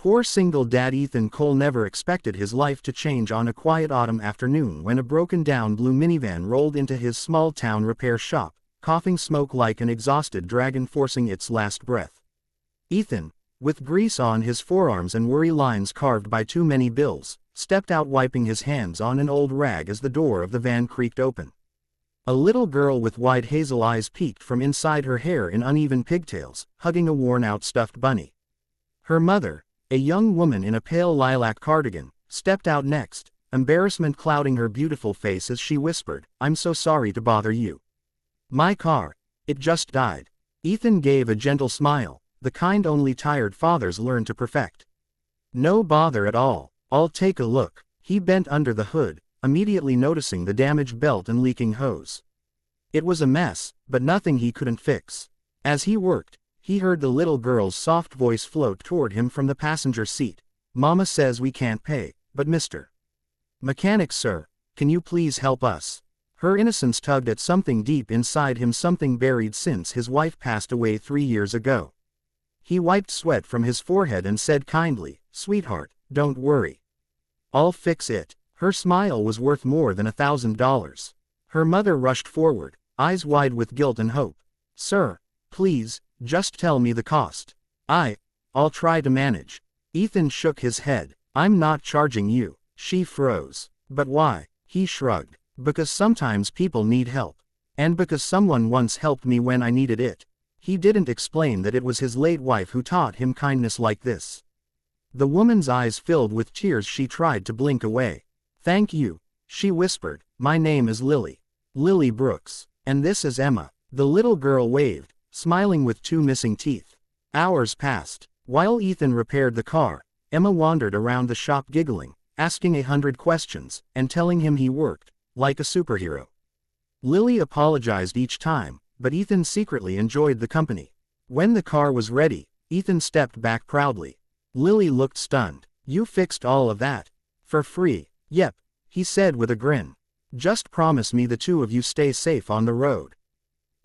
Poor single dad Ethan Cole never expected his life to change on a quiet autumn afternoon when a broken-down blue minivan rolled into his small-town repair shop, coughing smoke like an exhausted dragon forcing its last breath. Ethan, with grease on his forearms and worry lines carved by too many bills, stepped out wiping his hands on an old rag as the door of the van creaked open. A little girl with wide hazel eyes peeked from inside her hair in uneven pigtails, hugging a worn-out stuffed bunny. Her mother, a young woman in a pale lilac cardigan, stepped out next, embarrassment clouding her beautiful face as she whispered, "I'm so sorry to bother you. My car, it just died." Ethan gave a gentle smile, the kind only tired fathers learn to perfect. "No bother at all, I'll take a look." He bent under the hood, immediately noticing the damaged belt and leaking hose. It was a mess, but nothing he couldn't fix. As he worked, he heard the little girl's soft voice float toward him from the passenger seat. "Mama says we can't pay, but Mr. Mechanic sir, can you please help us?" Her innocence tugged at something deep inside him, something buried since his wife passed away 3 years ago. He wiped sweat from his forehead and said kindly, "Sweetheart, don't worry. I'll fix it." Her smile was worth more than $1,000. Her mother rushed forward, eyes wide with guilt and hope. "Sir, please, just tell me the cost. I'll try to manage." Ethan shook his head. "I'm not charging you." She froze. "But why?" He shrugged. "Because sometimes people need help. And because someone once helped me when I needed it." He didn't explain that it was his late wife who taught him kindness like this. The woman's eyes filled with tears. She tried to blink away. "Thank you," she whispered. "My name is Lily. Lily Brooks. And this is Emma." The little girl waved, smiling with 2 missing teeth. Hours passed. While Ethan repaired the car, Emma wandered around the shop giggling, asking 100 questions, and telling him he worked like a superhero. Lily apologized each time, but Ethan secretly enjoyed the company. When the car was ready, Ethan stepped back proudly. Lily looked stunned. "You fixed all of that? For free?" "Yep," he said with a grin. "Just promise me the 2 of you stay safe on the road."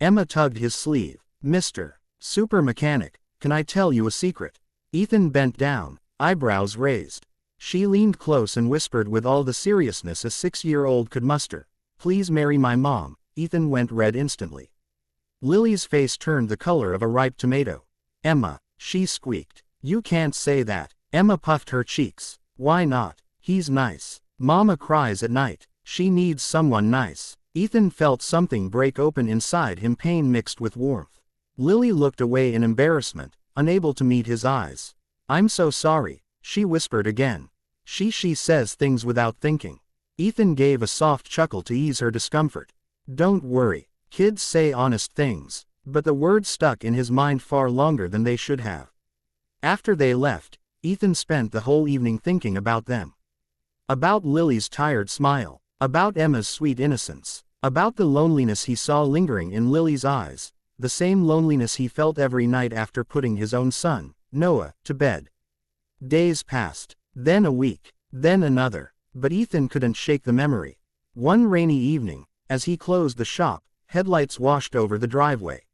Emma tugged his sleeve. "Mr. Super Mechanic, can I tell you a secret?" Ethan bent down, eyebrows raised. She leaned close and whispered with all the seriousness a 6-year-old could muster, "Please marry my mom." Ethan went red instantly. Lily's face turned the color of a ripe tomato. "Emma," she squeaked. "You can't say that." Emma puffed her cheeks. "Why not? He's nice. Mama cries at night. She needs someone nice." Ethan felt something break open inside him, pain mixed with warmth. Lily looked away in embarrassment, unable to meet his eyes. "I'm so sorry," she whispered again. She says things without thinking. Ethan gave a soft chuckle to ease her discomfort. "Don't worry. Kids say honest things." But the words stuck in his mind far longer than they should have. After they left, Ethan spent the whole evening thinking about them. About Lily's tired smile. About Emma's sweet innocence. About the loneliness he saw lingering in Lily's eyes. The same loneliness he felt every night after putting his own son, Noah, to bed. Days passed. Then a week. Then another. But Ethan couldn't shake the memory. One rainy evening, as he closed the shop, headlights washed over the driveway.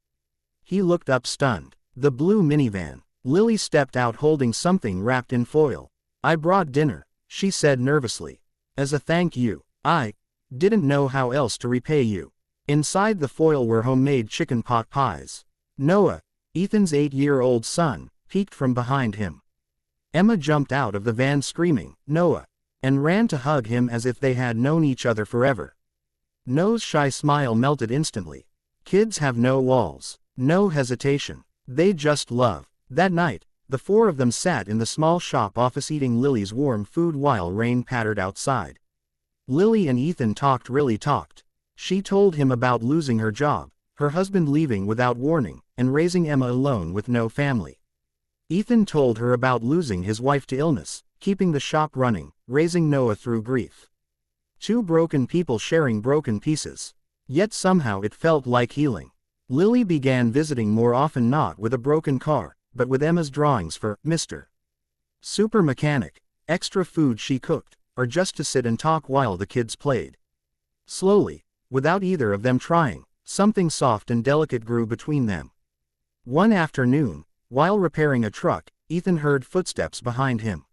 He looked up stunned. The blue minivan. Lily stepped out holding something wrapped in foil. "I brought dinner," she said nervously. "As a thank you. I didn't know how else to repay you." Inside the foil were homemade chicken pot pies. Noah, Ethan's 8-year-old son, peeked from behind him. Emma jumped out of the van screaming, "Noah!" and ran to hug him as if they had known each other forever. Noah's shy smile melted instantly. Kids have no walls, no hesitation. They just love. That night, the 4 of them sat in the small shop office eating Lily's warm food while rain pattered outside. Lily and Ethan really talked. She told him about losing her job, her husband leaving without warning, and raising Emma alone with no family. Ethan told her about losing his wife to illness, keeping the shop running, raising Noah through grief. 2 broken people sharing broken pieces. Yet somehow it felt like healing. Lily began visiting more often, not with a broken car, but with Emma's drawings for Mr. Super Mechanic, extra food she cooked, or just to sit and talk while the kids played. Slowly, without either of them trying, something soft and delicate grew between them. One afternoon, while repairing a truck, Ethan heard footsteps behind him.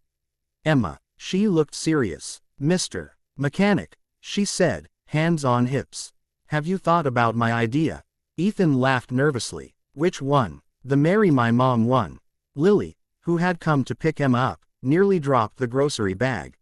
Emma. She looked serious. Mr. Mechanic, she said, hands on hips. Have you thought about my idea? Ethan laughed nervously. Which one? The marry my mom one. Lily, who had come to pick Emma up, nearly dropped the grocery bag.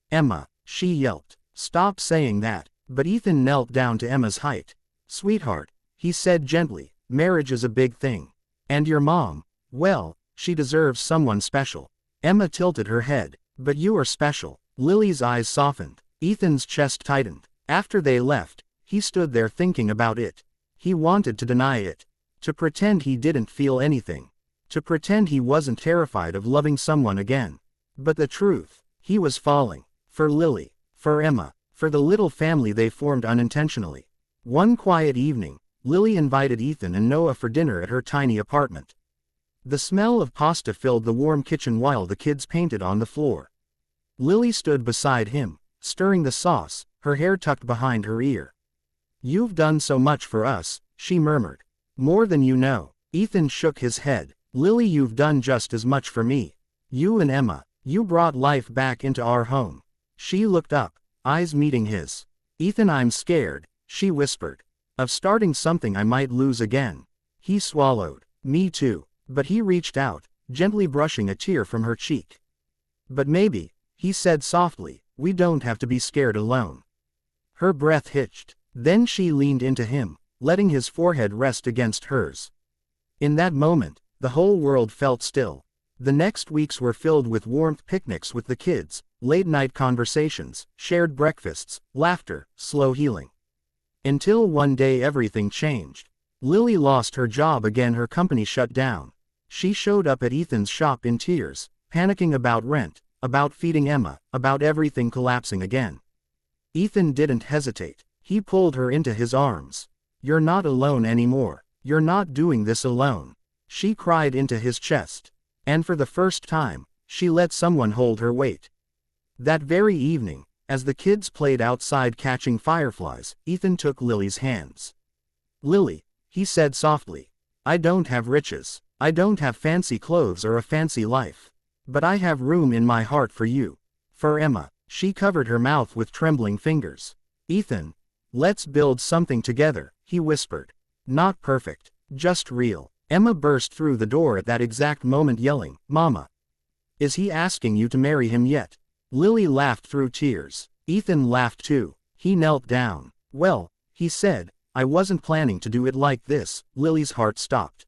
Emma, she yelped. Stop saying that. But Ethan knelt down to Emma's height. Sweetheart, he said gently, marriage is a big thing. And your mom? Well, she deserves someone special. Emma tilted her head. But you are special. Lily's eyes softened. Ethan's chest tightened. After they left, he stood there thinking about it. He wanted to deny it. To pretend he didn't feel anything. To pretend he wasn't terrified of loving someone again. But the truth, he was falling. For Lily. For Emma. For the little family they formed unintentionally. One quiet evening, Lily invited Ethan and Noah for dinner at her tiny apartment. The smell of pasta filled the warm kitchen while the kids painted on the floor. Lily stood beside him, stirring the sauce, her hair tucked behind her ear. You've done so much for us, she murmured. More than you know. Ethan shook his head. Lily, you've done just as much for me. You and Emma, you brought life back into our home. She looked up, eyes meeting his. Ethan, I'm scared, she whispered. Of starting something I might lose again. He swallowed. Me too. But he reached out, gently brushing a tear from her cheek. But maybe, he said softly, we don't have to be scared alone. Her breath hitched. Then she leaned into him, letting his forehead rest against hers. In that moment, the whole world felt still. The next weeks were filled with warmth, picnics with the kids, late-night conversations, shared breakfasts, laughter, slow healing. Until one day everything changed. Lily lost her job again, her company shut down. She showed up at Ethan's shop in tears, panicking about rent, about feeding Emma, about everything collapsing again. Ethan didn't hesitate. He pulled her into his arms. You're not alone anymore. You're not doing this alone. She cried into his chest. And for the first time, she let someone hold her weight. That very evening, as the kids played outside catching fireflies, Ethan took Lily's hands. Lily, he said softly, I don't have riches. I don't have fancy clothes or a fancy life. But I have room in my heart for you. For Emma. She covered her mouth with trembling fingers. Ethan, let's build something together, he whispered. Not perfect, just real. Emma burst through the door at that exact moment yelling, Mama. Is he asking you to marry him yet? Lily laughed through tears. Ethan laughed too. He knelt down. Well, he said, I wasn't planning to do it like this. Lily's heart stopped.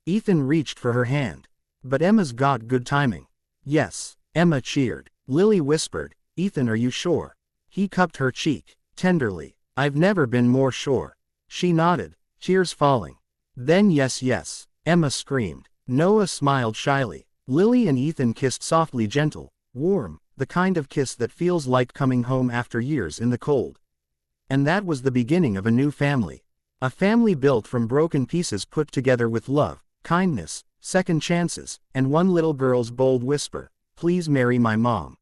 Ethan reached for her hand. But Emma's got good timing. Yes, Emma cheered. Lily whispered, Ethan, are you sure? He cupped her cheek, tenderly. I've never been more sure. She nodded, tears falling. Then yes, Emma screamed. Noah smiled shyly. Lily and Ethan kissed softly, gentle, warm, the kind of kiss that feels like coming home after years in the cold. And that was the beginning of a new family. A family built from broken pieces put together with love, kindness, second chances, and one little girl's bold whisper, please marry my mom.